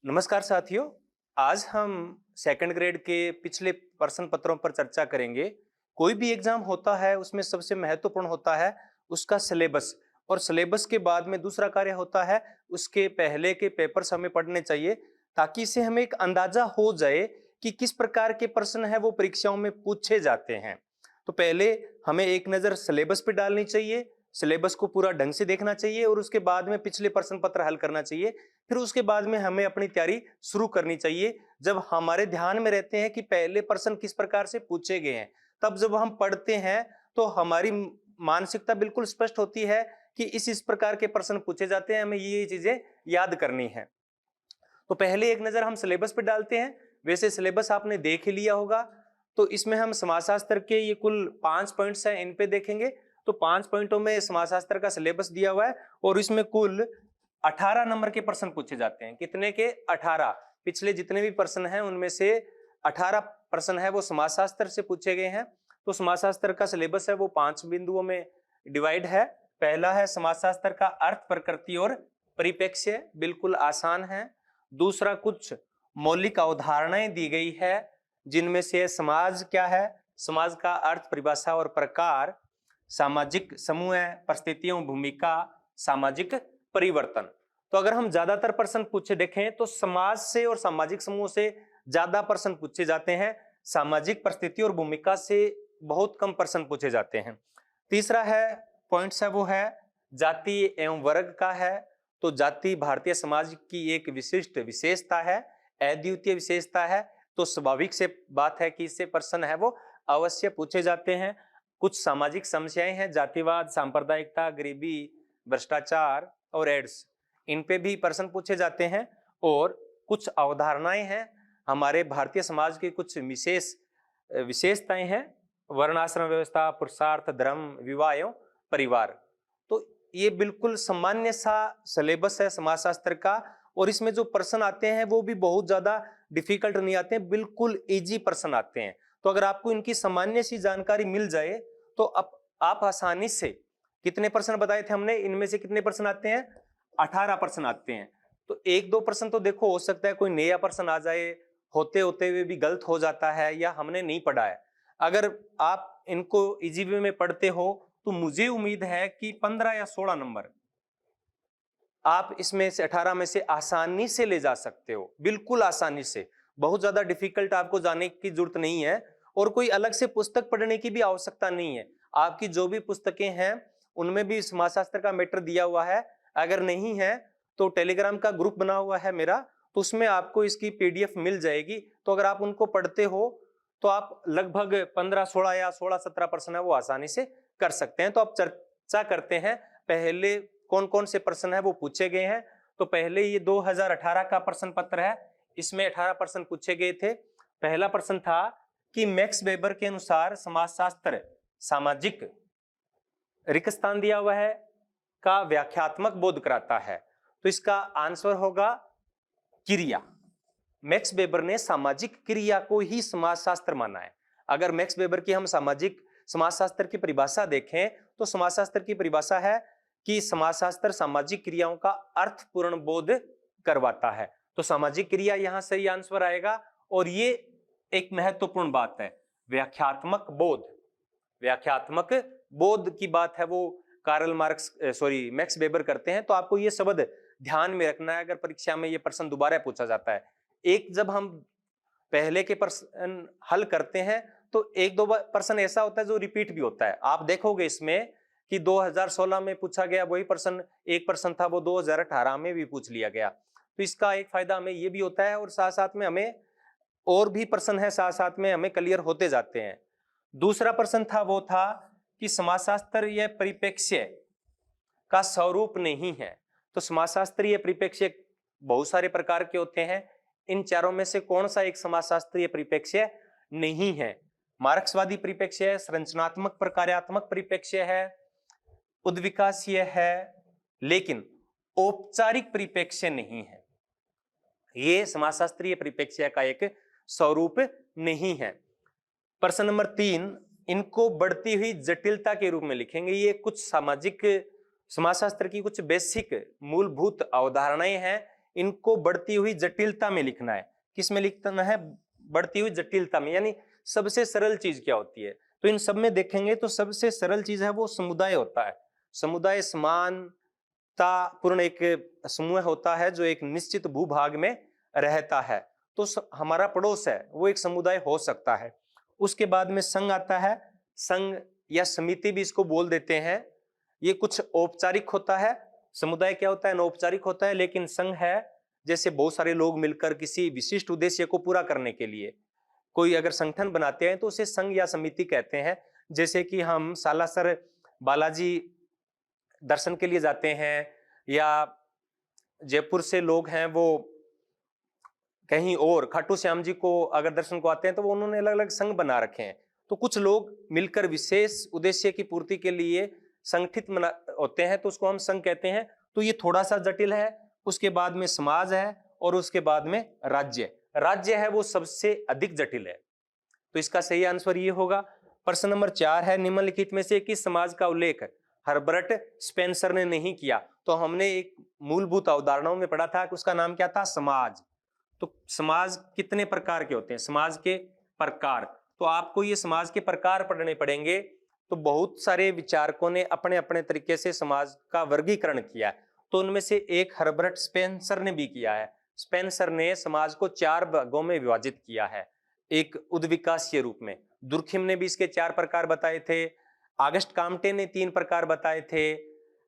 नमस्कार साथियों। आज हम सेकंड ग्रेड के पिछले प्रश्न पत्रों पर चर्चा करेंगे। कोई भी एग्जाम होता है उसमें सबसे महत्वपूर्ण होता है उसका सिलेबस, और सिलेबस के बाद में दूसरा कार्य होता है उसके पहले के पेपर्स हमें पढ़ने चाहिए, ताकि इससे हमें एक अंदाजा हो जाए कि किस प्रकार के प्रश्न है वो परीक्षाओं में पूछे जाते हैं। तो पहले हमें एक नजर सिलेबस पे डालनी चाहिए, सिलेबस को पूरा ढंग से देखना चाहिए और उसके बाद में पिछले प्रश्न पत्र हल करना चाहिए। फिर उसके बाद में हमें अपनी तैयारी शुरू करनी चाहिए। जब हमारे ध्यान में रहते हैं कि पहले प्रश्न किस प्रकार से पूछे गए हैं, तब जब हम पढ़ते हैं तो हमारी मानसिकता बिल्कुल स्पष्ट होती है कि इस प्रकार के प्रश्न पूछे जाते हैं, हमें ये चीजें याद करनी है। तो पहले एक नजर हम सिलेबस पे डालते हैं। वैसे सिलेबस आपने देख ही लिया होगा, तो इसमें हम समाजशास्त्र के ये कुल 5 पॉइंट्स हैं, इन पे देखेंगे। तो 5 पॉइंटों में समाजशास्त्र का सिलेबस दिया हुआ है और इसमें कुल 18 नंबर के प्रश्न पूछे जाते हैं। कितने के? 18। पिछले जितने भी प्रश्न हैं उनमें से 18 प्रश्न है वो समाजशास्त्र से पूछे गए हैं। तो समाजशास्त्र का सिलेबस है वो 5 बिंदुओं में डिवाइड है। पहला है समाजशास्त्र का अर्थ, प्रकृति और परिप्रेक्ष्य, बिल्कुल आसान है। दूसरा, कुछ मौलिक अवधारणाएं दी गई है जिनमें से समाज क्या है, समाज का अर्थ, परिभाषा और प्रकार, सामाजिक समूह, परिस्थितियों, भूमिका, सामाजिक परिवर्तन। तो अगर हम ज्यादातर प्रश्न पूछे देखें तो समाज से और सामाजिक समूह से ज्यादा प्रश्न पूछे जाते हैं, सामाजिक परिस्थिति और भूमिका से बहुत कम प्रश्न पूछे जाते हैं। तीसरा है पॉइंट्स है वो है जाति एवं वर्ग का है। तो जाति भारतीय समाज की एक विशिष्ट विशेषता है, अद्वितीय विशेषता है। तो स्वाभाविक से बात है कि इससे प्रश्न है वो अवश्य पूछे जाते हैं। कुछ सामाजिक समस्याएं हैं, जातिवाद, सांप्रदायिकता, गरीबी, भ्रष्टाचार और एड्स, इन पे भी प्रश्न पूछे जाते हैं। और कुछ अवधारणाएं हैं, हमारे भारतीय समाज की कुछ विशेषताएं हैं, वर्णाश्रम व्यवस्था, पुरुषार्थ, धर्म, विवाह एवं परिवार। तो ये बिल्कुल सामान्य सा सिलेबस है समाजशास्त्र का, और इसमें जो प्रश्न आते हैं वो भी बहुत ज्यादा डिफिकल्ट नहीं आते हैं, बिल्कुल इजी प्रश्न आते हैं। तो अगर आपको इनकी सामान्य सी जानकारी मिल जाए तो आप आसानी से, कितने प्रश्न बताए थे हमने, इनमें से कितने प्रश्न आते हैं? 18 प्रश्न आते हैं। तो एक दो प्रश्न तो देखो हो सकता है कोई नया प्रश्न आ जाए, होते होते हुए भी गलत हो जाता है या हमने नहीं पढ़ा है। अगर आप इनको इजी वे में पढ़ते हो तो मुझे उम्मीद है कि 15 या 16 नंबर आप इसमें से 18 में से आसानी से ले जा सकते हो, बिल्कुल आसानी से। बहुत ज्यादा डिफिकल्ट आपको जाने की जरूरत नहीं है और कोई अलग से पुस्तक पढ़ने की भी आवश्यकता नहीं है। आपकी जो भी पुस्तकें हैं उनमें भी समाजशास्त्र का मैटर दिया हुआ है। अगर नहीं है तो टेलीग्राम का ग्रुप बना हुआ है मेरा, तो उसमें आपको इसकी पीडीएफ मिल जाएगी। तो अगर आप उनको पढ़ते हो तो आप लगभग 15, 16 या 16, 17 प्रश्न है वो आसानी से कर सकते हैं। तो आप चर्चा करते हैं पहले कौन कौन से प्रश्न है वो पूछे गए हैं। तो पहले ये 2018 का प्रश्न पत्र है, इसमें 18 प्रश्न पूछे गए थे। पहला प्रश्न था कि मैक्स वेबर के अनुसार समाजशास्त्र सामाजिक, रिक्त स्थान दिया हुआ है, का व्याख्यात्मक बोध कराता है। तो इसका आंसर होगा क्रिया। मैक्स वेबर ने सामाजिक क्रिया को ही समाजशास्त्र माना है। अगर मैक्स वेबर की हम सामाजिक समाजशास्त्र की परिभाषा देखें तो समाजशास्त्र की परिभाषा है कि समाजशास्त्र सामाजिक क्रियाओं का अर्थपूर्ण बोध करवाता है। तो सामाजिक क्रिया यहां सही आंसर आएगा। और ये एक महत्वपूर्ण बात है, व्याख्यात्मक बोध। व्याख्यात्मक बोध की बात है वो कार्ल मार्क्स मैक्स वेबर करते हैं। तो आपको ये शब्द ध्यान में रखना है अगर परीक्षा में ये प्रश्न दोबारा पूछा जाता है। एक जब हम पहले के प्रश्न हल करते हैं तो एक दो प्रश्न ऐसा होता है जो रिपीट भी होता है। आप देखोगे इसमें कि 2016 में पूछा गया वही प्रश्न, एक प्रश्न था वो 2018 में भी पूछ लिया गया। तो इसका एक फायदा हमें ये भी होता है और साथ साथ में हमें और भी प्रश्न है साथ साथ में हमें क्लियर होते जाते हैं। दूसरा प्रश्न था वो था कि समाजशास्त्र यह परिप्रेक्ष्य का स्वरूप नहीं है। तो समाजशास्त्रीय परिप्रेक्ष्य बहुत सारे प्रकार के होते हैं, इन चारों में से कौन सा एक समाजशास्त्रीय परिप्रेक्ष्य नहीं है? मार्क्सवादी परिप्रेक्ष्य है, संरचनात्मक प्रकार्यात्मक परिप्रेक्ष्य है, उद्विकासीय है, लेकिन औपचारिक परिप्रेक्ष्य नहीं है। ये समाजशास्त्रीय परिप्रेक्ष्य का एक स्वरूप नहीं है। प्रश्न नंबर 3, इनको बढ़ती हुई जटिलता के रूप में लिखेंगे। ये कुछ समाजशास्त्र की कुछ बेसिक मूलभूत अवधारणाएं हैं, इनको बढ़ती हुई जटिलता में लिखना है। किस में लिखना है? बढ़ती हुई जटिलता में, यानी सबसे सरल चीज क्या होती है। तो इन सब में देखेंगे तो सबसे सरल चीज है वो समुदाय होता है। समुदाय समानता पूर्ण एक समूह होता है जो एक निश्चित भूभाग में रहता है। तो हमारा पड़ोस है वो एक समुदाय हो सकता है। उसके बाद में संघ आता है। संघ या समिति भी इसको बोल देते हैं। ये कुछ औपचारिक होता है। समुदाय क्या होता है? अनौपचारिक होता है। लेकिन संघ है जैसे बहुत सारे लोग मिलकर किसी विशिष्ट उद्देश्य को पूरा करने के लिए कोई अगर संगठन बनाते हैं तो उसे संघ या समिति कहते हैं। जैसे कि हम सालासर बालाजी दर्शन के लिए जाते हैं, या जयपुर से लोग हैं वो कहीं और खाटू श्याम जी को अगर दर्शन को आते हैं तो वो उन्होंने अलग अलग संघ बना रखे हैं। तो कुछ लोग मिलकर विशेष उद्देश्य की पूर्ति के लिए संगठित होते हैं तो उसको हम संघ कहते हैं। तो ये थोड़ा सा जटिल है। उसके बाद में समाज है और उसके बाद में राज्य। राज्य है वो सबसे अधिक जटिल है। तो इसका सही आंसर ये होगा। प्रश्न नंबर 4 है, निम्नलिखित में से किस समाज का उल्लेख हर्बर्ट स्पेंसर ने नहीं किया? तो हमने एक मूलभूत अवधारणाओं में पढ़ा था कि उसका नाम क्या था? समाज। तो समाज कितने प्रकार के होते हैं? समाज के प्रकार। तो आपको ये समाज के प्रकार पढ़ने पड़ेंगे। तो बहुत सारे विचारकों ने अपने अपने तरीके से समाज का वर्गीकरण किया है। तो उनमें से एक हर्बर्ट स्पेंसर ने भी किया है। स्पेंसर ने समाज को 4 भागों में विभाजित किया है एक उद्विकासीय रूप में। दुर्खिम ने भी इसके 4 प्रकार बताए थे। ऑगस्ट काम्टे ने 3 प्रकार बताए थे।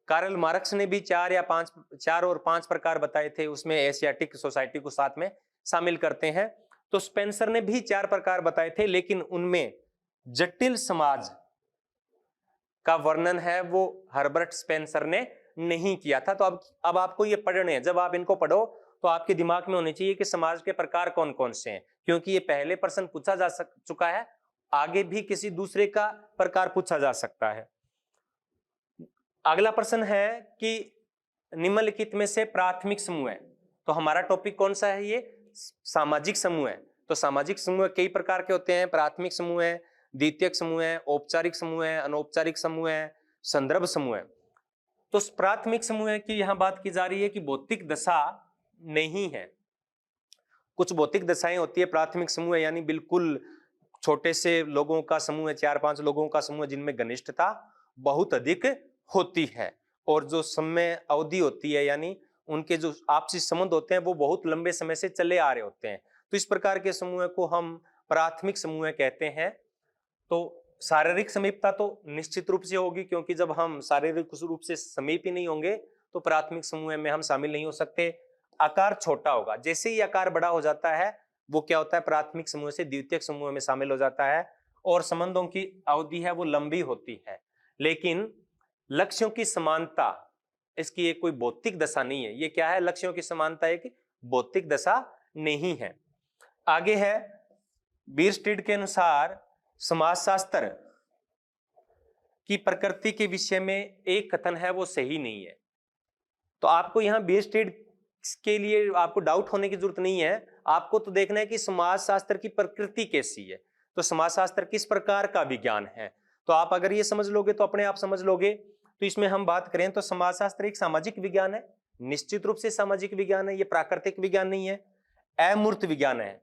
कार्ल मार्क्स ने भी 4 और 5 प्रकार बताए थे। उसमें एशियाटिक सोसाइटी को साथ में शामिल करते हैं। तो स्पेंसर ने भी 4 प्रकार बताए थे, लेकिन उनमें जटिल समाज का वर्णन है वो हर्बर्ट स्पेंसर ने नहीं किया था। तो अब आपको ये पढ़ने हैं। जब आप इनको पढ़ो तो आपके दिमाग में होने चाहिए कि समाज के प्रकार कौन कौन से हैं, क्योंकि ये पहले प्रश्न पूछा जा चुका है। आगे भी किसी दूसरे का प्रकार पूछा जा सकता है। अगला प्रश्न है कि निम्नलिखित में से प्राथमिक समूह है। तो हमारा टॉपिक कौन सा है? ये सामाजिक समूह है। तो सामाजिक समूह कई प्रकार के होते हैं। प्राथमिक समूह है, द्वितीयक समूह है, औपचारिक समूह है, अनौपचारिक समूह है, संदर्भ समूह है। तो प्राथमिक समूह की यहां बात की जा रही है कि भौतिक दशा नहीं है। कुछ भौतिक दशाएं होती है प्राथमिक समूह, यानी बिल्कुल छोटे से लोगों का समूह है, 4-5 लोगों का समूह जिनमें घनिष्ठता बहुत अधिक होती है और जो समय अवधि होती है, यानी उनके जो आपसी संबंध होते हैं वो बहुत लंबे समय से चले आ रहे होते हैं। तो इस प्रकार के समूह को हम प्राथमिक समूह कहते हैं। तो शारीरिक समीपता तो निश्चित रूप से होगी, क्योंकि जब हम शारीरिक रूप से समीप ही नहीं होंगे तो प्राथमिक समूह में हम शामिल नहीं हो सकते। आकार छोटा होगा। जैसे ही आकार बड़ा हो जाता है वो क्या होता है? प्राथमिक समूह से द्वितीयक समूह में शामिल हो जाता है। और संबंधों की अवधि है वो लंबी होती है। लेकिन लक्ष्यों की समानता इसकी एक कोई भौतिक दशा नहीं है। ये क्या है? लक्ष्यों की समानता एक भौतिक दशा नहीं है। आगे है, बीयरस्टेड के अनुसार समाजशास्त्र की प्रकृति के विषय में एक कथन है वो सही नहीं है। तो आपको यहां बीयरस्टेड के लिए आपको डाउट होने की जरूरत नहीं है। आपको तो देखना है कि समाजशास्त्र की प्रकृति कैसी है। तो समाजशास्त्र किस प्रकार का विज्ञान है। तो आप अगर ये समझ लोगे तो अपने आप समझ लोगे। तो इसमें हम बात करें तो समाजशास्त्र एक सामाजिक विज्ञान है, निश्चित रूप से सामाजिक विज्ञान है। ये प्राकृतिक विज्ञान नहीं है, अमूर्त विज्ञान है।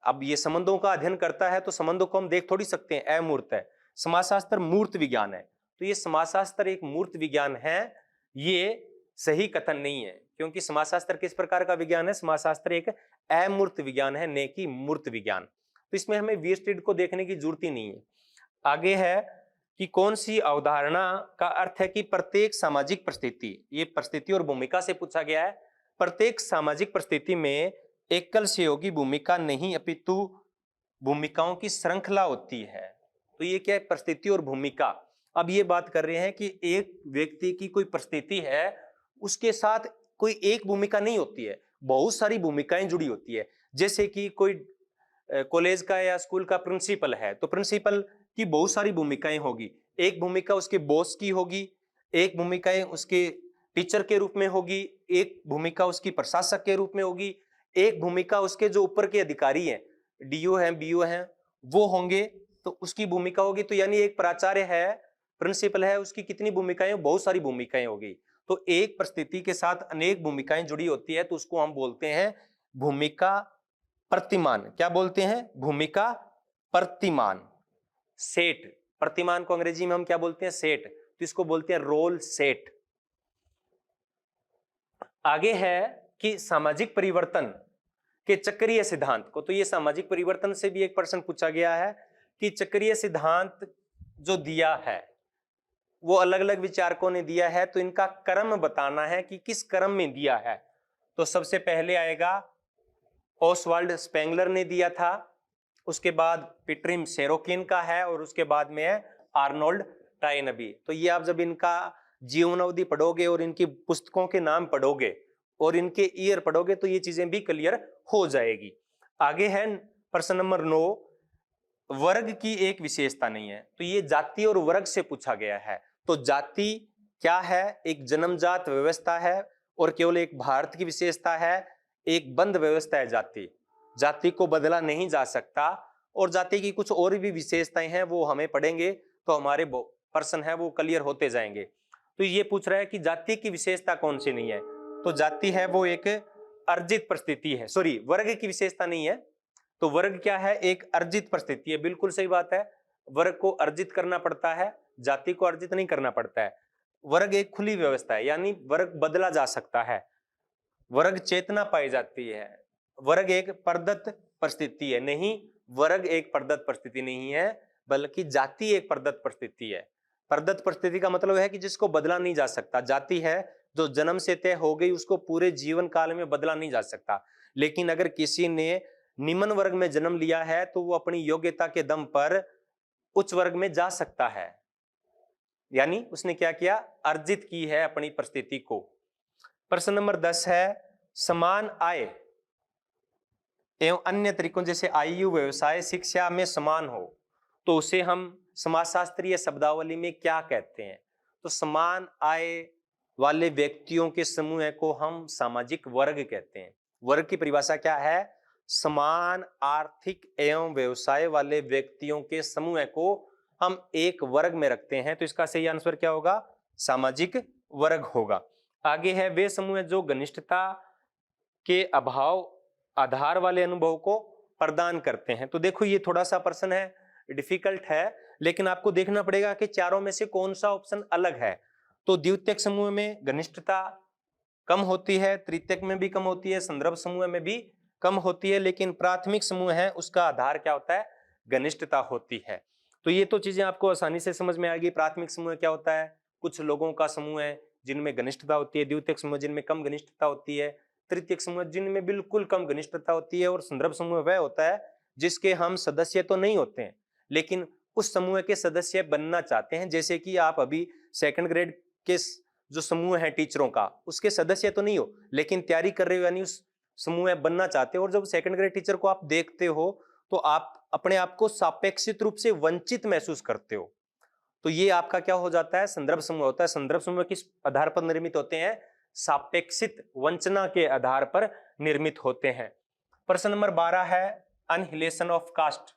अब ये संबंधों का अध्ययन करता है तो संबंधों को हम देख थोड़ी सकते हैं, अमूर्त है। समाजशास्त्र मूर्त विज्ञान है। तो ये समाजशास्त्र एक मूर्त विज्ञान है, ये सही कथन नहीं है। क्योंकि समाजशास्त्र किस प्रकार का विज्ञान है? समाजशास्त्र एक अमूर्त विज्ञान है, न कि मूर्त विज्ञान। तो इसमें हमें बीयरस्टेड को देखने की जरूरत ही नहीं है। आगे है कि कौन सी अवधारणा का अर्थ है कि प्रत्येक सामाजिक परिस्थिति, ये परिस्थिति और भूमिका से पूछा गया है। प्रत्येक सामाजिक परिस्थिति में एकल सहयोगी भूमिका नहीं अपितु भूमिकाओं की श्रृंखला होती है। तो ये क्या है? परिस्थिति और भूमिका। अब ये बात कर रहे हैं कि एक व्यक्ति की कोई परिस्थिति है, उसके साथ कोई एक भूमिका नहीं होती है, बहुत सारी भूमिकाएं जुड़ी होती है। जैसे कि कोई कॉलेज का या स्कूल का प्रिंसिपल है, तो प्रिंसिपल की बहुत सारी भूमिकाएं होगी। एक भूमिका उसके बॉस की होगी, एक भूमिका उसके टीचर के रूप में होगी, एक भूमिका उसकी प्रशासक के रूप में होगी, एक भूमिका उसके जो ऊपर के अधिकारी हैं, डीओ हैं, बीओ हैं, वो होंगे, तो उसकी भूमिका होगी। तो यानी एक प्राचार्य है, प्रिंसिपल है, उसकी कितनी भूमिकाएं? बहुत सारी भूमिकाएं होगी। तो एक परिस्थिति के साथ अनेक भूमिकाएं जुड़ी होती है तो उसको हम बोलते हैं भूमिका प्रतिमान। क्या बोलते हैं? भूमिका प्रतिमान। सेट, प्रतिमान को अंग्रेजी में हम क्या बोलते हैं? सेट। तो इसको बोलते हैं रोल सेट। आगे है कि सामाजिक परिवर्तन के चक्रीय सिद्धांत को, तो ये सामाजिक परिवर्तन से भी एक प्रश्न पूछा गया है कि चक्रीय सिद्धांत जो दिया है वो अलग अलग विचारकों ने दिया है, तो इनका क्रम बताना है कि किस क्रम में दिया है। तो सबसे पहले आएगा ओसवाल्ड स्पेंगलर ने दिया था, उसके बाद पीटरिम सेरोकिन का है और उसके बाद में है आर्नोल्ड टाइनबी। तो ये आप जब इनका जीवन अवधि पढ़ोगे और इनकी पुस्तकों के नाम पढ़ोगे और इनके ईयर पढ़ोगे तो ये चीजें भी क्लियर हो जाएगी। आगे है प्रश्न नंबर 9, वर्ग की एक विशेषता नहीं है। तो ये जाति और वर्ग से पूछा गया है। तो जाति क्या है? एक जन्मजात व्यवस्था है और केवल एक भारत की विशेषता है, एक बंद व्यवस्था है जाति। जाति को बदला नहीं जा सकता और जाति की कुछ और भी विशेषताएं हैं, वो हमें पढ़ेंगे तो हमारे प्रश्न है वो क्लियर होते जाएंगे। तो ये पूछ रहा है कि जाति की विशेषता कौन सी नहीं है? तो जाति है वो एक अर्जित परिस्थिति है, सॉरी वर्ग की विशेषता नहीं है। तो वर्ग क्या है? एक अर्जित परिस्थिति है। बिल्कुल सही बात है, वर्ग को अर्जित करना पड़ता है, जाति को अर्जित नहीं करना पड़ता है। वर्ग एक खुली व्यवस्था है, यानी वर्ग बदला जा सकता है, वर्ग चेतना पाई जाती है। वर्ग एक प्रदत्त परिस्थिति है नहीं, वर्ग एक प्रदत्त परिस्थिति नहीं है, बल्कि जाति एक प्रदत्त परिस्थिति है। प्रदत्त परिस्थिति का मतलब है कि जिसको बदला नहीं जा सकता। जाति है जो जन्म से तय हो गई, उसको पूरे जीवन काल में बदला नहीं जा सकता। लेकिन अगर किसी ने निम्न वर्ग में जन्म लिया है तो वो अपनी योग्यता के दम पर उच्च वर्ग में जा सकता है, यानी उसने क्या किया? अर्जित की है अपनी परिस्थिति को। प्रश्न नंबर 10 है, समान आय एवं अन्य तरीकों जैसे आयु, व्यवसाय, शिक्षा में समान हो तो उसे हम समाजशास्त्रीय शब्दावली में क्या कहते हैं? तो समान आय वाले व्यक्तियों के समूह को हम सामाजिक वर्ग कहते हैं। वर्ग की परिभाषा क्या है? समान आर्थिक एवं व्यवसाय वाले व्यक्तियों के समूह को हम एक वर्ग में रखते हैं। तो इसका सही आंसर क्या होगा? सामाजिक वर्ग होगा। आगे है वे समूह जो घनिष्ठता के अभाव आधार वाले अनुभव को प्रदान करते हैं। तो देखो ये थोड़ा सा प्रश्न है, डिफिकल्ट है, लेकिन आपको देखना पड़ेगा कि चारों में से कौन सा ऑप्शन अलग है। तो द्वितीयक समूह में घनिष्ठता कम होती है, तृतीयक में भी कम होती है, संदर्भ समूह में भी कम होती है, लेकिन प्राथमिक समूह है उसका आधार क्या होता है? घनिष्ठता होती है। तो ये तो चीजें आपको आसानी से समझ में आएगी। प्राथमिक समूह क्या होता है? कुछ लोगों का समूह है जिनमें घनिष्ठता होती है, द्वितीयक समूह जिनमें कम घनिष्ठता होती है, तृतीयक समूह जिनमें बिल्कुल कम घनिष्ठता होती है, और संदर्भ समूह वह होता है जिसके हम सदस्य तो नहीं होते हैं लेकिन उस समूह के सदस्य बनना चाहते हैं। जैसे कि आप अभी सेकंड ग्रेड के जो समूह है टीचरों का, उसके सदस्य तो नहीं हो लेकिन तैयारी कर रहे हो, यानी उस समूह में बनना चाहते हो। और जब सेकंड ग्रेड टीचर को आप देखते हो तो आप अपने आप को सापेक्षित रूप से वंचित महसूस करते हो। तो ये आपका क्या हो जाता है? संदर्भ समूह होता है। संदर्भ समूह किस आधार पर निर्मित होते हैं? सापेक्षित वंचना के आधार पर निर्मित होते हैं। प्रश्न नंबर 12 है अनहिलेशन ऑफ कास्ट।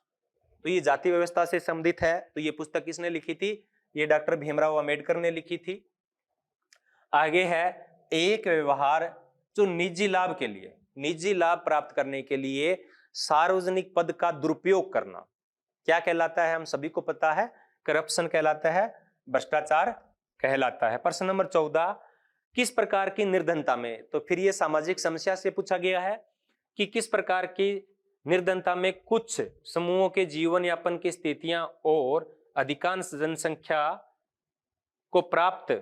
तो ये जाति व्यवस्था से संबंधित है। तो ये पुस्तक किसने लिखी थी? ये डॉक्टर भीमराव अंबेडकर ने लिखी थी। आगे है एक व्यवहार जो निजी लाभ के लिए, निजी लाभ प्राप्त करने के लिए सार्वजनिक पद का दुरुपयोग करना क्या कहलाता है? हम सभी को पता है, करप्शन कहलाता है, भ्रष्टाचार कहलाता है। प्रश्न नंबर 14 किस प्रकार की निर्धनता में, तो फिर ये सामाजिक समस्या से पूछा गया है कि किस प्रकार की निर्धनता में कुछ समूहों के जीवन यापन की स्थितियां और अधिकांश जनसंख्या को प्राप्त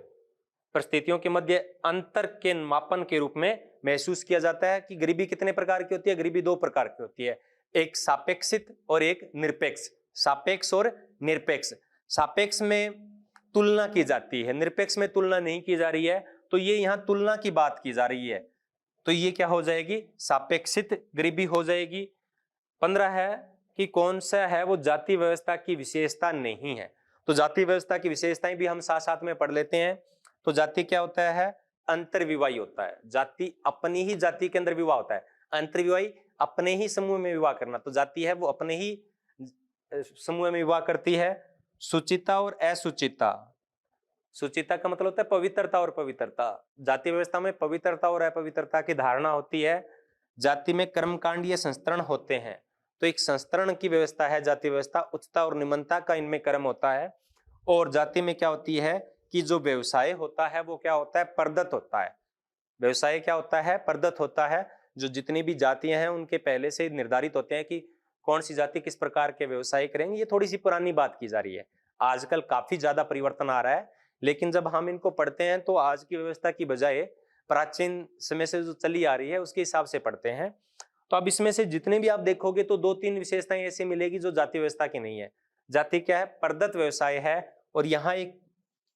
परिस्थितियों के मध्य अंतर के मापन के रूप में महसूस किया जाता है। कि गरीबी कितने प्रकार की होती है? गरीबी दो प्रकार की होती है, एक सापेक्षित और एक निरपेक्ष। सापेक्ष और निरपेक्ष। सापेक्ष में तुलना की जाती है, निरपेक्ष में तुलना नहीं की जा रही है, तो ये यहाँ तुलना की बात की जा रही है, तो ये क्या हो जाएगी? सापेक्षित गरीबी हो जाएगी। 15 है कि कौन सा है वो जाति व्यवस्था की विशेषता नहीं है। तो जाति व्यवस्था की विशेषताएं भी हम साथ साथ में पढ़ लेते हैं। तो जाति क्या होता है? अंतर्विवाही होता है। जाति अपनी ही जाति के अंदर विवाह होता है। अंतर्विवाही अपने ही समूह में विवाह करना। तो जाति है वो अपने ही समूह में विवाह करती है। सुचिता और असुचिता, सुचिता का मतलब होता है पवित्रता और पवित्रता। जाति व्यवस्था में पवित्रता और अपवित्रता की धारणा होती है। जाति में कर्मकांडीय संस्करण होते हैं, तो एक संस्करण की व्यवस्था है जाति व्यवस्था। उच्चता और निम्नता का इनमें कर्म होता है। और जाति में क्या होती है कि जो व्यवसाय होता है वो क्या होता है, प्रदत्त होता है। व्यवसाय क्या होता है, प्रदत्त होता है। जो जितनी भी जातियां हैं उनके पहले से निर्धारित होते हैं कि कौन सी जाति किस प्रकार के व्यवसाय करेंगे। ये थोड़ी सी पुरानी बात की जा रही है, आजकल काफी ज्यादा परिवर्तन आ रहा है। लेकिन जब हम इनको पढ़ते हैं तो आज की व्यवस्था की बजाय प्राचीन समय से जो चली आ रही है उसके हिसाब से पढ़ते हैं। तो अब इसमें से जितने भी आप देखोगे तो 2-3 विशेषताएं ऐसी मिलेगी जो जाति व्यवस्था की नहीं है। जाति क्या है, प्रदत्त व्यवसाय है। और यहाँ एक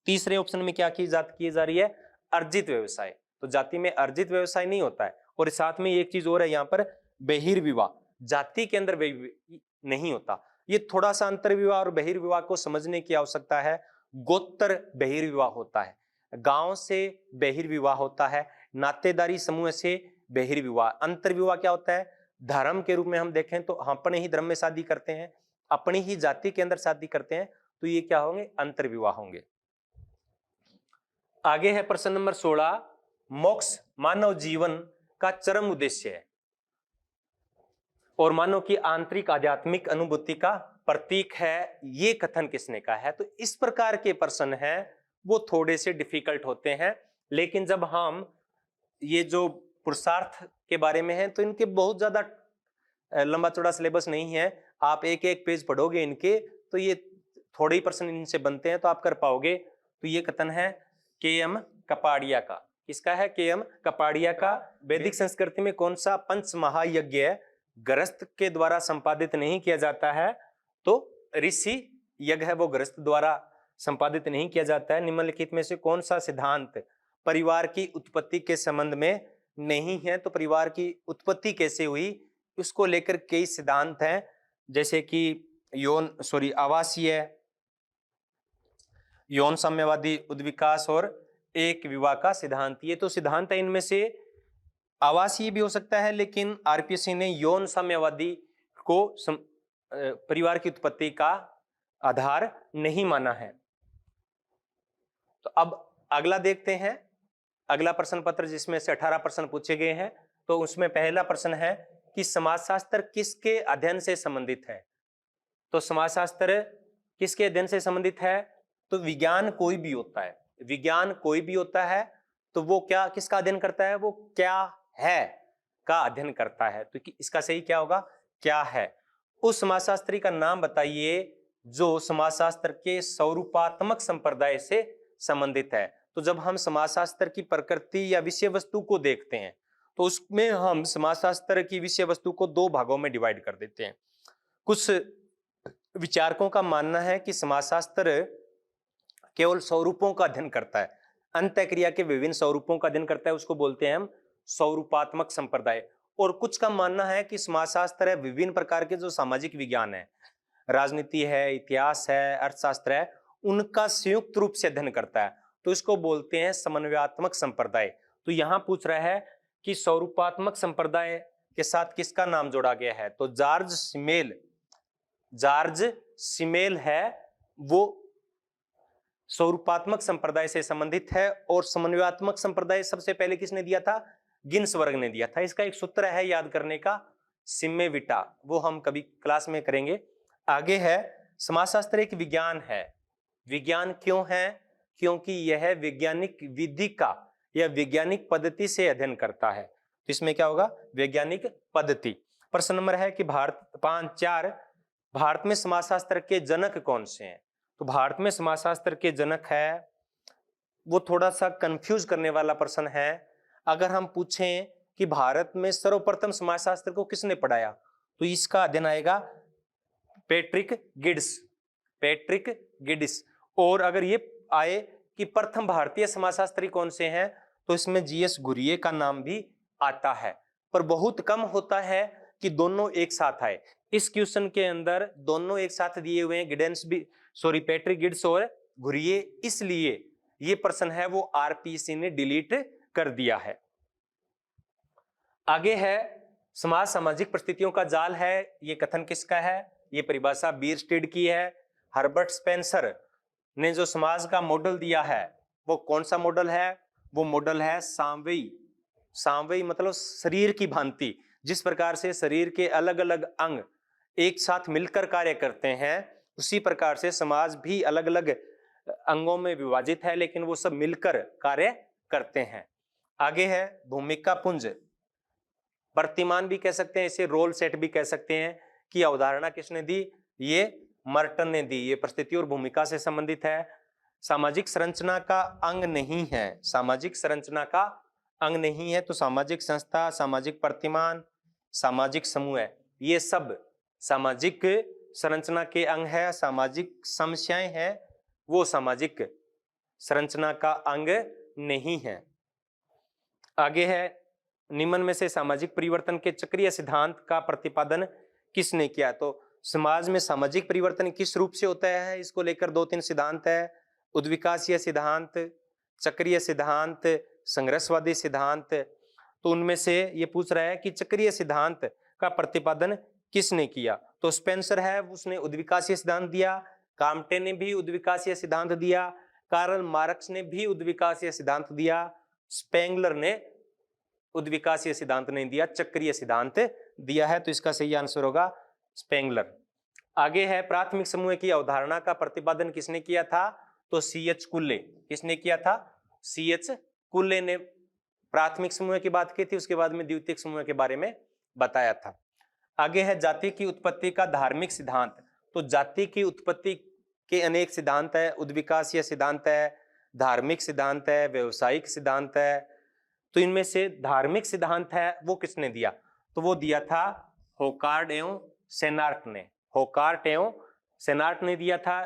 तीसरे ऑप्शन में क्या की जा रही है, अर्जित व्यवसाय। तो जाति में अर्जित व्यवसाय नहीं होता है। और साथ में एक चीज और है यहाँ पर, बहिर्विवाह जाति के अंदर नहीं होता। ये थोड़ा सा अंतर्विवाह और बहिर्विवाह को समझने की आवश्यकता है। गोत्र बहिर्विवाह होता है, गांव से बहिर्विवाह होता है, नातेदारी समूह से बहिर्विवाह। अंतर्विवाह क्या होता है, धर्म के रूप में हम देखें तो हम अपने ही धर्म में शादी करते हैं, अपनी ही जाति के अंदर शादी करते हैं, तो ये क्या होंगे, अंतर्विवाह होंगे। आगे है प्रश्न नंबर 16, मोक्ष मानव जीवन का चरम उद्देश्य है और मानव की आंतरिक आध्यात्मिक अनुभूति का प्रतीक है, ये कथन किसने कहा है। तो इस प्रकार के प्रश्न हैं वो थोड़े से डिफिकल्ट होते हैं। लेकिन जब हम ये जो पुरुषार्थ के बारे में है तो इनके बहुत ज्यादा लंबा चौड़ा सिलेबस नहीं है। आप एक एक पेज पढ़ोगे इनके तो ये थोड़े ही प्रश्न इनसे बनते हैं, तो आप कर पाओगे। तो ये कथन है के.एम. कपाड़िया का। किसका है, के.एम. कपाड़िया का। वैदिक संस्कृति में कौन सा पंच महायज्ञ गृहस्थ के द्वारा संपादित नहीं किया जाता है, तो ऋषि यज्ञ है वो गृहस्थ द्वारा संपादित नहीं किया जाता है। निम्नलिखित में से कौन सा सिद्धांत परिवार की उत्पत्ति के संबंध में नहीं है। तो परिवार की उत्पत्ति कैसे हुई उसको लेकर कई सिद्धांत हैं, जैसे कि आवासीय, यौन साम्यवादी, उद्विकास और एक विवाह का सिद्धांत। ये तो सिद्धांत है, इनमें से आवासीय भी हो सकता है, लेकिन आरपीएससी ने यौन साम्यवादी को परिवार की उत्पत्ति का आधार नहीं माना है। तो अब अगला देखते हैं, अगला प्रश्न पत्र जिसमें से 18 प्रश्न पूछे गए हैं। तो उसमें पहला प्रश्न है कि समाजशास्त्र किसके अध्ययन से संबंधित है। तो समाजशास्त्र किसके अध्ययन से संबंधित है, तो विज्ञान कोई भी होता है, विज्ञान कोई भी होता है तो वो क्या किसका अध्ययन करता है, वो क्या है का अध्ययन करता है। तो इसका सही क्या होगा, क्या है। उस समाजशास्त्री का नाम बताइए जो समाजशास्त्र के स्वरूपात्मक संप्रदाय से संबंधित है। तो जब हम समाजशास्त्र की प्रकृति या विषय वस्तु को देखते हैं तो उसमें हम समाजशास्त्र की विषय वस्तु को 2 भागों में डिवाइड कर देते हैं। कुछ विचारकों का मानना है कि समाजशास्त्र केवल स्वरूपों का अध्ययन करता है, अंतःक्रिया के विभिन्न स्वरूपों का अध्ययन करता है, उसको बोलते हैं हम स्वरूपात्मक संप्रदाय। और कुछ का मानना है कि समाजशास्त्र है विभिन्न प्रकार के जो सामाजिक विज्ञान है, राजनीति है, इतिहास है, अर्थशास्त्र है, उनका संयुक्त रूप से अध्ययन करता है, तो इसको बोलते हैं समन्वयात्मक संप्रदाय। तो यहाँ पूछ रहा है कि स्वरूपात्मक संप्रदाय के साथ किसका नाम जोड़ा गया है, तो जॉर्ज सिमेल है, वो स्वरूपात्मक संप्रदाय से संबंधित है। और समन्वयात्मक संप्रदाय सबसे पहले किसने दिया था, गिन्सबर्ग ने दिया था। इसका एक सूत्र है याद करने का, सिम्मे विटा, वो हम कभी क्लास में करेंगे। आगे है समाजशास्त्र एक विज्ञान है। विज्ञान क्यों है, क्योंकि यह वैज्ञानिक विधि का या वैज्ञानिक पद्धति से अध्ययन करता है। तो इसमें क्या होगा, वैज्ञानिक पद्धति। प्रश्न नंबर है कि 4 भारत में समाजशास्त्र के जनक कौन से हैं। तो भारत में समाजशास्त्र के जनक है, वो थोड़ा सा कंफ्यूज करने वाला प्रश्न है। अगर हम पूछें कि भारत में सर्वप्रथम समाजशास्त्र को किसने पढ़ाया, तो इसका अध्ययन आएगा पैट्रिक गिड्स। और अगर ये आए कि प्रथम भारतीय समाजशास्त्री कौन से हैं, तो इसमें जीएस घुरिये का नाम भी आता है। पर बहुत कम होता है कि दोनों एक साथ आए। इस क्वेश्चन के अंदर दोनों एक साथ दिए हुए हैं, पैट्रिक गिड्स और घुरिये, इसलिए ये प्रश्न है वो आरपीएससी ने डिलीट कर दिया है। आगे है समाज सामाजिक परिस्थितियों का जाल है, ये कथन किसका है, ये परिभाषा बीयरस्टेड की है। हर्बर्ट स्पेंसर ने जो समाज का मॉडल दिया है वो कौन सा मॉडल है? वो मॉडल है सांवयी। सांवयी मतलब शरीर की भांति, जिस प्रकार से शरीर के अलग अलग अंग एक साथ मिलकर कार्य करते हैं, उसी प्रकार से समाज भी अलग अलग अंगों में विभाजित है, लेकिन वो सब मिलकर कार्य करते हैं। आगे है भूमिका पुंज। प्रतिमान भी कह सकते हैं, इसे रोल सेट भी कह सकते हैं। कि अवधारणा किसने दी? ये मर्टन ने दी। ये परिस्थिति और भूमिका से संबंधित है। सामाजिक संरचना का अंग नहीं है, सामाजिक संरचना का अंग नहीं है, तो सामाजिक संस्था, सामाजिक प्रतिमान, सामाजिक समूह, ये सब सामाजिक संरचना के अंग है। सामाजिक समस्याएं हैं, वो सामाजिक संरचना का अंग नहीं है। आगे है निम्न में से सामाजिक परिवर्तन के चक्रीय सिद्धांत का प्रतिपादन किसने किया? तो समाज में सामाजिक परिवर्तन किस रूप से होता है, इसको लेकर 2-3 सिद्धांत है। उद्विकासीय सिद्धांत, चक्रीय सिद्धांत, संघर्षवादी सिद्धांत। तो उनमें से ये पूछ रहा है कि चक्रीय सिद्धांत का प्रतिपादन किसने किया? तो स्पेंसर है, उसने उद्विकासीय सिद्धांत दिया। काम्टे ने भी उद्विकासीय सिद्धांत दिया। कार्ल मार्क्स ने भी उद्विकासीय सिद्धांत दिया। स्पेंगलर ने उद्विकासीय सिद्धांत नहीं दिया, चक्रीय सिद्धांत दिया है। तो इसका सही आंसर होगा स्पेंगलर। आगे है प्राथमिक समूह की अवधारणा का प्रतिपादन किसने किया था? तो C.H. कुल्ले। किसने किया था? C.H. कुल्ले ने प्राथमिक समूह की बात की थी, उसके बाद में द्वितीयक समूह के बारे में बताया था। आगे है जाति की उत्पत्ति का धार्मिक सिद्धांत। तो जाति की उत्पत्ति के अनेक सिद्धांत है। उद्विकासीय सिद्धांत है, धार्मिक सिद्धांत है, व्यवसायिक सिद्धांत है। तो इनमें से धार्मिक सिद्धांत है वो किसने दिया? तो वो दिया था होकार्ट एवं सेनार्ट ने। होकार्ट एवं सेनार्ट ने दिया था।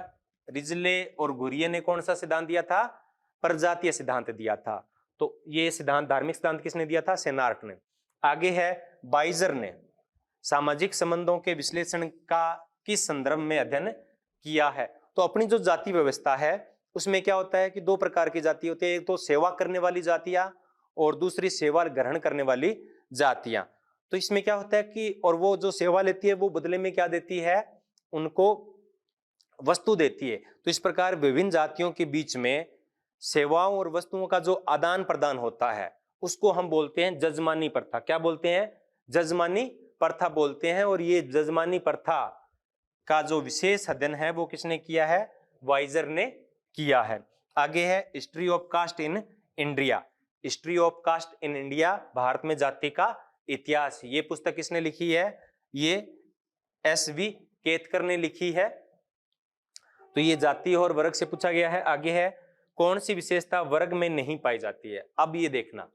रिजले और घुरिये ने कौन सा सिद्धांत दिया था? प्रजातीय सिद्धांत दिया था। तो ये सिद्धांत, धार्मिक सिद्धांत किसने दिया था? सेनार्ट ने। आगे है बाइजर ने सामाजिक संबंधों के विश्लेषण का किस संदर्भ में अध्ययन किया है? तो अपनी जो जाति व्यवस्था है उसमें क्या होता है कि 2 प्रकार की जाति होती है। एक तो सेवा करने वाली जातियां और दूसरी सेवा ग्रहण करने वाली जातियां। तो इसमें क्या होता है कि और वो जो सेवा लेती है वो बदले में क्या देती है? उनको वस्तु देती है। तो इस प्रकार विभिन्न जातियों के बीच में सेवाओं और वस्तुओं का जो आदान प्रदान होता है उसको हम बोलते हैं जजमानी प्रथा। क्या बोलते हैं? जजमानी प्रथा बोलते हैं। और ये जजमानी प्रथा का जो विशेष अध्ययन है वो किसने किया है? वाइजर ने किया है। आगे है history of caste in India. History of caste in India, Bharat में जाति का इतिहास। ये पुस्तक किसने लिखी है? ये S.V. केतकर ने लिखी है। तो ये जाति और वर्ग से पूछा गया है। आगे है कौन सी विशेषता वर्ग में नहीं पाई जाती है? अब ये देखना,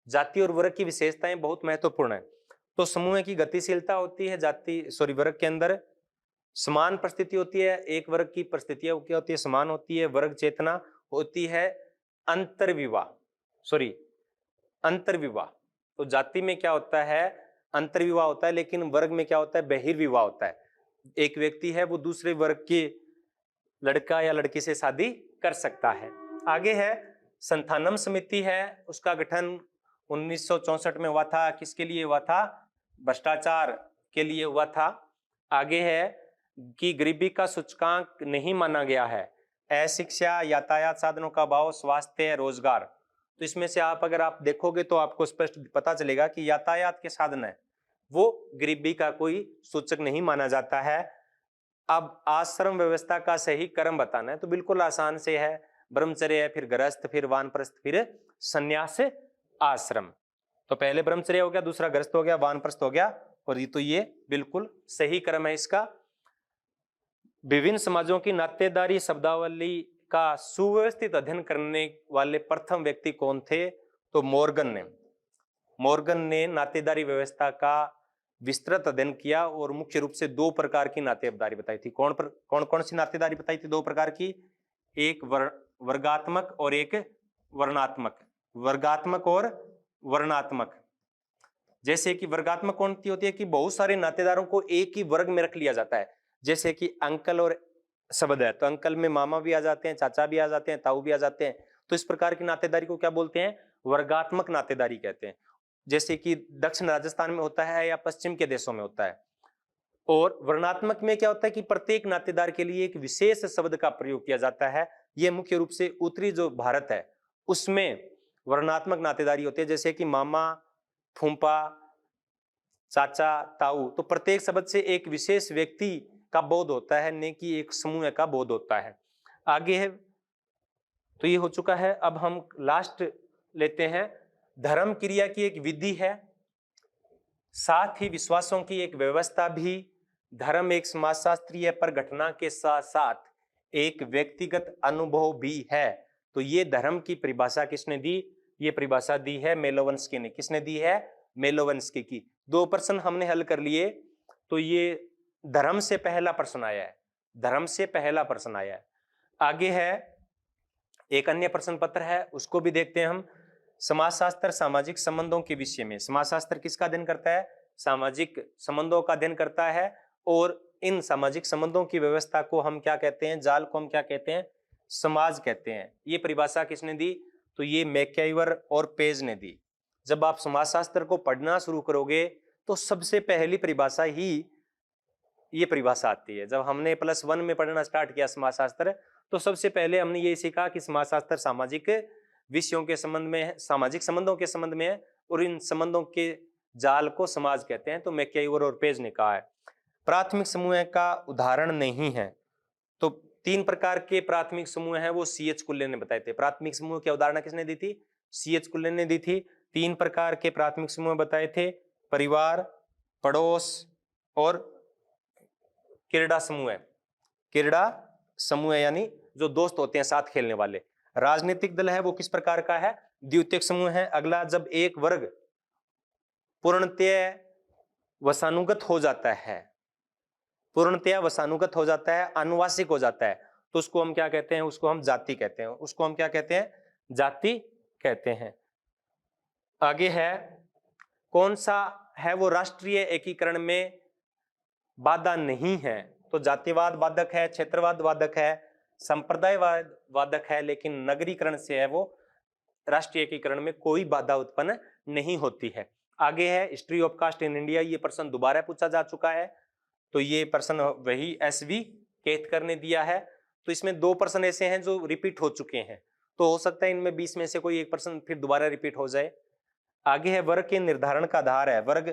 जाति और वर्ग की विशेषताएं बहुत महत्वपूर्ण है। तो समूह की गतिशीलता होती है वर्ग के अंदर। समान परिस्थिति होती है। एक वर्ग की परिस्थितियां क्या होती है? समान होती है। वर्ग चेतना होती है। अंतर्विवाह। तो जाति में क्या होता है? अंतर्विवाह होता है, लेकिन वर्ग में क्या होता है? बहिर्विवाह होता है। एक व्यक्ति है वो दूसरे वर्ग के लड़का या लड़की से शादी कर सकता है। आगे है संथानम समिति है, उसका गठन 1964 में हुआ था। किसके लिए हुआ था? भ्रष्टाचार के लिए हुआ था। आगे है कि गरीबी का सूचकांक नहीं माना गया है। अशिक्षा, यातायात साधनों का अभाव, स्वास्थ्य, रोजगार। तो इसमें से अगर आप देखोगे तो आपको स्पष्ट पता चलेगा कि यातायात के साधन है वो गरीबी का कोई सूचक नहीं माना जाता है। अब आश्रम व्यवस्था का सही क्रम बताना है तो बिल्कुल आसान से है। ब्रह्मचर्य है, फिर गृहस्थ, फिर वानप्रस्थ, फिर संन्यास आश्रम। तो पहले ब्रह्मचर्य हो गया, दूसरा गृहस्थ हो गया, वानप्रस्थ हो गया, और ये बिल्कुल सही क्रम है इसका। विभिन्न समाजों की नातेदारी शब्दावली का सुव्यवस्थित अध्ययन करने वाले प्रथम व्यक्ति कौन थे? तो मोर्गन ने नातेदारी व्यवस्था का विस्तृत अध्ययन किया और मुख्य रूप से 2 प्रकार की नातेदारी बताई थी। कौन सी नातेदारी बताई थी? 2 प्रकार की, एक वर्गात्मक और एक वर्णात्मक। वर्गात्मक और वर्णात्मक। जैसे कि वर्गात्मक कौन सी होती है कि बहुत सारे नातेदारों को एक ही वर्ग में रख लिया जाता है। जैसे कि अंकल और शब्द है तो अंकल में मामा भी आ जाते हैं, चाचा भी आ जाते हैं, ताऊ भी आ जाते हैं। तो इस प्रकार की नातेदारी को क्या बोलते हैं? वर्गात्मक नातेदारी कहते हैं। जैसे कि दक्षिण राजस्थान में होता है या पश्चिम के देशों में होता है। और वर्णात्मक में क्या होता है कि प्रत्येक नातेदार के लिए एक विशेष शब्द का प्रयोग किया जाता है। ये मुख्य रूप से उत्तरी जो भारत है उसमें वर्णात्मक नातेदारी होती है, जैसे कि मामा, फूफा, चाचा, ताऊ। तो प्रत्येक शब्द से एक विशेष व्यक्ति का बोध होता है, न कि एक समूह का बोध होता है। आगे है, तो ये हो चुका है। अब हम लास्ट लेते हैं। धर्म क्रिया की एक विधि है, साथ ही विश्वासों की एक व्यवस्था भी। धर्म एक समाजशास्त्रीय परिघटना के साथ साथ एक व्यक्तिगत अनुभव भी है। तो ये धर्म की परिभाषा किसने दी? ये परिभाषा दी है मेलोवंस्की ने। किसने दी है? मेलोवंस्की की। 2 प्रश्न हमने हल कर लिए। तो ये धर्म से पहला प्रश्न आया है, धर्म से पहला प्रश्न आया है। आगे है एक अन्य प्रश्न पत्र है, उसको भी देखते हैं हम। समाजशास्त्र सामाजिक संबंधों के विषय में। समाजशास्त्र किसका अध्ययन करता है? सामाजिक संबंधों का अध्ययन करता है। और इन सामाजिक संबंधों की व्यवस्था को हम क्या कहते हैं? जाल को हम क्या कहते हैं? समाज कहते हैं। ये परिभाषा किसने दी? तो ये मैकआइवर और पेज ने दी। जब आप समाजशास्त्र को पढ़ना शुरू करोगे तो सबसे पहली परिभाषा ही ये परिभाषा आती है। जब हमने +1 में पढ़ना स्टार्ट किया समाजशास्त्र, तो सबसे पहले हमने ये सीखा कि समाजशास्त्र सामाजिक विषयों के संबंध में है, सामाजिक संबंधों के संबंध में है, और इन संबंधों के जाल को समाज कहते हैं। तो मैकआइवर और पेज ने कहा है। प्राथमिक समूह का उदाहरण नहीं है। तो 3 प्रकार के प्राथमिक समूह हैं, वो C.H. कुल्ले ने बताए थे। प्राथमिक समूह की अवधारणा किसने दी थी? C.H. कुल्ले ने दी थी। 3 प्रकार के प्राथमिक समूह बताए थे, परिवार, पड़ोस और क्रीड़ा समूह। क्रीड़ा समूह यानी जो दोस्त होते हैं साथ खेलने वाले। राजनीतिक दल है वो किस प्रकार का है? द्वितीयक समूह है। अगला, जब एक वर्ग पूर्णतः वसानुगत हो जाता है, पूर्णतया वसानुगत हो जाता है, आनुवांशिक हो जाता है, तो उसको हम क्या कहते हैं? उसको हम जाति कहते हैं। उसको हम क्या कहते हैं? जाति कहते हैं। आगे है, कौन सा है वो राष्ट्रीय एकीकरण में बाधा नहीं है? तो जातिवाद बाधक है, क्षेत्रवाद बाधक है, संप्रदायवाद बाधक है, लेकिन नगरीकरण से है वो राष्ट्रीय एकीकरण में कोई बाधा उत्पन्न नहीं होती है। आगे है history of caste in India. ये प्रश्न दोबारा पूछा जा चुका है। तो ये प्रश्न वही SV केतकर ने दिया है। तो इसमें 2 प्रश्न ऐसे हैं जो रिपीट हो चुके हैं, तो हो सकता है इनमें 20 में से कोई एक प्रश्न फिर दोबारा रिपीट हो जाए। आगे है, वर्ग के निर्धारण का आधार है। वर्ग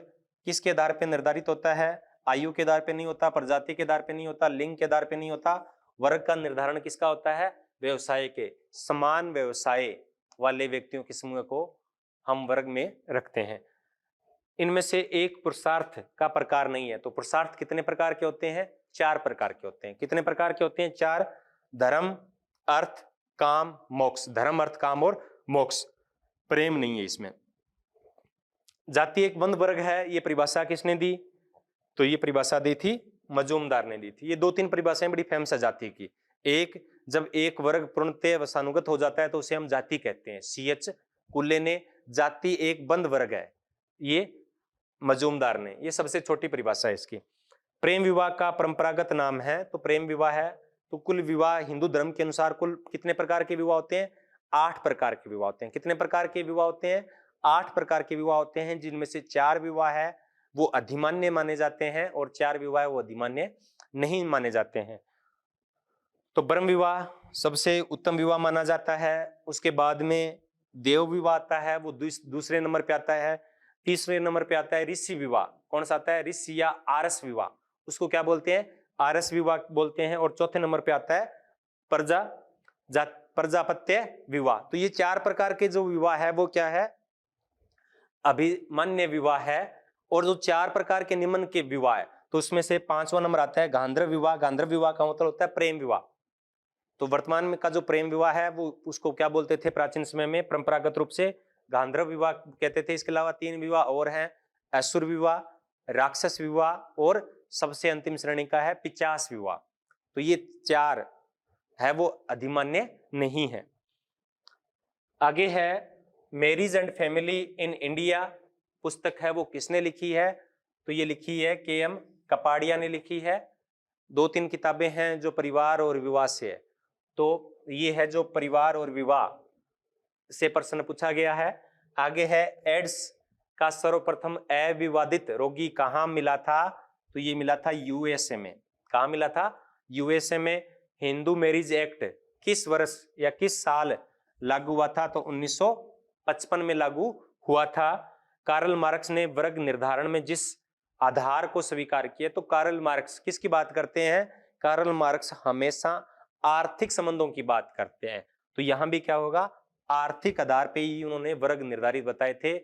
किसके आधार पर निर्धारित होता है? आयु के आधार पर नहीं होता, प्रजाति के आधार पर नहीं होता, लिंग के आधार पर नहीं होता। वर्ग का निर्धारण किसका होता है? व्यवसाय के। समान व्यवसाय वाले व्यक्तियों के समूह को हम वर्ग में रखते हैं। इनमें से एक पुरुषार्थ का प्रकार नहीं है। तो पुरुषार्थ कितने प्रकार के होते हैं? 4 प्रकार के होते हैं। कितने प्रकार के होते हैं? 4। धर्म, अर्थ, काम, मोक्ष। धर्म, अर्थ, काम और मोक्ष। प्रेम नहीं है इसमें। जाति एक बंद वर्ग है। ये परिभाषा किसने दी? तो ये परिभाषा दी थी मजूमदार ने दी थी। ये 2-3 परिभाषाएं बड़ी फेमस है जाति की। एक, जब एक वर्ग पूर्णतः वसानुगत हो जाता है तो उसे हम जाति कहते हैं। C.H. कुल्ले ने जाति एक बंद वर्ग है, ये मजूमदार ने। ये सबसे छोटी परिभाषा है इसकी। प्रेम विवाह का परंपरागत नाम है। तो प्रेम विवाह है। तो कुल विवाह हिंदू धर्म के अनुसार कुल कितने प्रकार के विवाह होते हैं? 8 प्रकार के विवाह होते हैं। कितने प्रकार के विवाह होते हैं? 8 प्रकार के विवाह होते हैं, जिनमें से 4 विवाह है वो अधिमान्य माने जाते हैं और 4 विवाह वो अधिमान्य नहीं माने जाते हैं। तो ब्रह्म विवाह सबसे उत्तम विवाह माना जाता है। उसके बाद में देव विवाह आता है, वो दूसरे नंबर पे आता है। तीसरे नंबर पे आता है ऋषि विवाह। कौन सा आता है? ऋषि या आरस विवाह, उसको क्या बोलते हैं? आरस विवाह बोलते हैं। और चौथे नंबर पे आता है प्रजापत्य विवाह। तो ये 4 प्रकार के जो विवाह है वो क्या है? अभिमन्य विवाह है। और जो 4 प्रकार के निम्न के विवाह है, तो उसमें से 5वां नंबर आता है गांधर्व विवाह। गांधर्व विवाह का मतलब होता है प्रेम विवाह। तो वर्तमान में का जो प्रेम विवाह है वो उसको क्या बोलते थे? प्राचीन समय में परंपरागत रूप से गांधर्व विवाह कहते थे। इसके अलावा 3 विवाह और हैं, असुर विवाह, राक्षस विवाह और सबसे अंतिम श्रेणी का है पिशाच विवाह। तो ये 4 है वो अधिमान्य नहीं है। आगे है marriage and family in India. पुस्तक है वो किसने लिखी है? तो ये लिखी है KM कपाड़िया ने लिखी है। 2-3 किताबें हैं जो परिवार और विवाह से है। तो ये है जो परिवार और विवाह से प्रश्न पूछा गया है। आगे है, एड्स का सर्वप्रथम अविवादित रोगी कहाँ मिला था? तो ये मिला था USA में। कहाँ मिला था? USA में। हिंदू मैरिज एक्ट किस वर्ष या किस साल लागू हुआ था? तो 1955 में लागू हुआ था। कार्ल मार्क्स ने वर्ग निर्धारण में जिस आधार को स्वीकार किया, तो कार्ल मार्क्स किसकी बात करते हैं? कार्ल मार्क्स हमेशा आर्थिक संबंधों की बात करते हैं। तो यहां भी क्या होगा? आर्थिक आधार पे ही उन्होंने वर्ग निर्धारित बताए थे।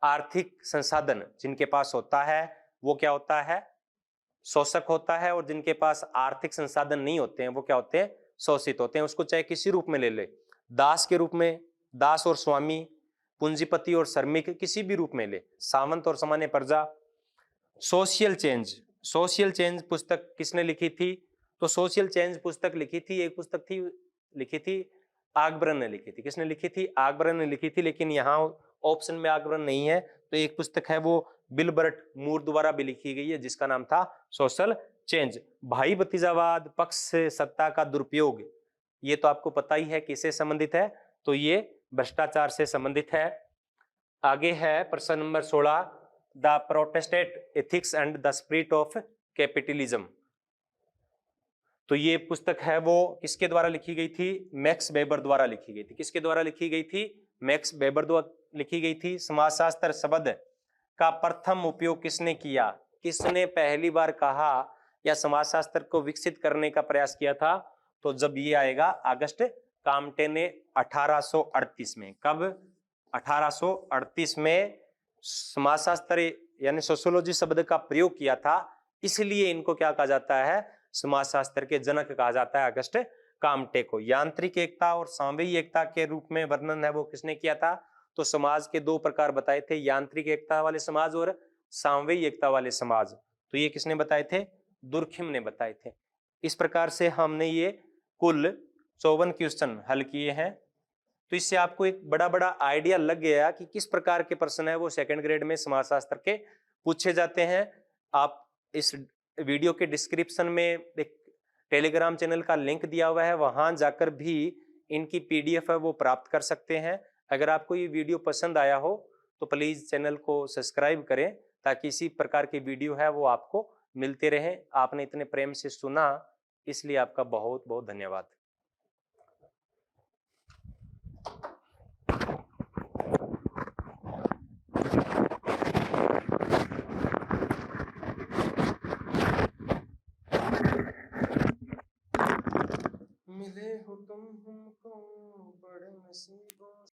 आर्थिक संसाधन जिनके पास होता है वो क्या होता है? शोषक होता है, और जिनके पास आर्थिक संसाधन नहीं होते हैं वो क्या होते हैं? शोषित होते हैं। उसको चाहे किसी रूप में ले ले, दास के रूप में, दास और स्वामी, पूंजीपति और श्रमिक, किसी भी रूप में ले, सामंत और सामान्य प्रजा। सोशल चेंज, सोशल चेंज पुस्तक किसने लिखी थी? तो सोशल चेंज पुस्तक लिखी थी, एक पुस्तक थी लिखी थी आकबरन ने लिखी थी। किसने लिखी थी? आकबरन ने लिखी थी, लेकिन यहाँ ऑप्शन में आकबरन नहीं है, तो एक पुस्तक है वो विल्बर्ट मूर द्वारा भी लिखी गई है, जिसका नाम था सोशल चेंज। भाई भतीजावाद, पक्ष से सत्ता का दुरुपयोग, ये तो आपको पता ही है किससे संबंधित है? तो ये भ्रष्टाचार से संबंधित है। आगे है प्रश्न number 16, the Protestant ethics and the spirit of capitalism. तो ये पुस्तक है वो किसके द्वारा लिखी गई थी? मैक्स वेबर द्वारा लिखी गई थी। किसके द्वारा लिखी गई थी? मैक्स वेबर द्वारा लिखी गई थी। समाजशास्त्र शब्द का प्रथम उपयोग किसने किया? किसने पहली बार कहा या समाजशास्त्र को विकसित करने का प्रयास किया था? तो जब ये आएगा अगस्त काम्टे ने 1838 में। कब? 1838 में समाजशास्त्र यानी सोशियोलॉजी शब्द का प्रयोग किया था, इसलिए इनको क्या कहा जाता है? समाजशास्त्र के जनक कहा जाता है अगस्त काम्टे को। यांत्रिक एकता और सामयिक एकता के रूप में वर्णन है वो किसने किया था? तो समाज के दो प्रकार बताए थे, यांत्रिक एकता वाले समाज और सामयिक एकता वाले समाज। तो ये किसने बताए थे? दुर्खिम ने बताए थे। इस प्रकार से हमने ये कुल 54 क्वेश्चन हल किए हैं। तो इससे आपको एक बड़ा बड़ा आइडिया लग गया कि किस प्रकार के प्रश्न है वो सेकंड ग्रेड में समाजशास्त्र के पूछे जाते हैं। आप इस वीडियो के डिस्क्रिप्शन में एक टेलीग्राम चैनल का लिंक दिया हुआ है, वहां जाकर भी इनकी पीडीएफ है वो प्राप्त कर सकते हैं। अगर आपको ये वीडियो पसंद आया हो तो प्लीज चैनल को सब्सक्राइब करें, ताकि इसी प्रकार की वीडियो है वो आपको मिलते रहे। आपने इतने प्रेम से सुना, इसलिए आपका बहुत बहुत धन्यवाद। मिले हो तुम हमको बड़े नसीबों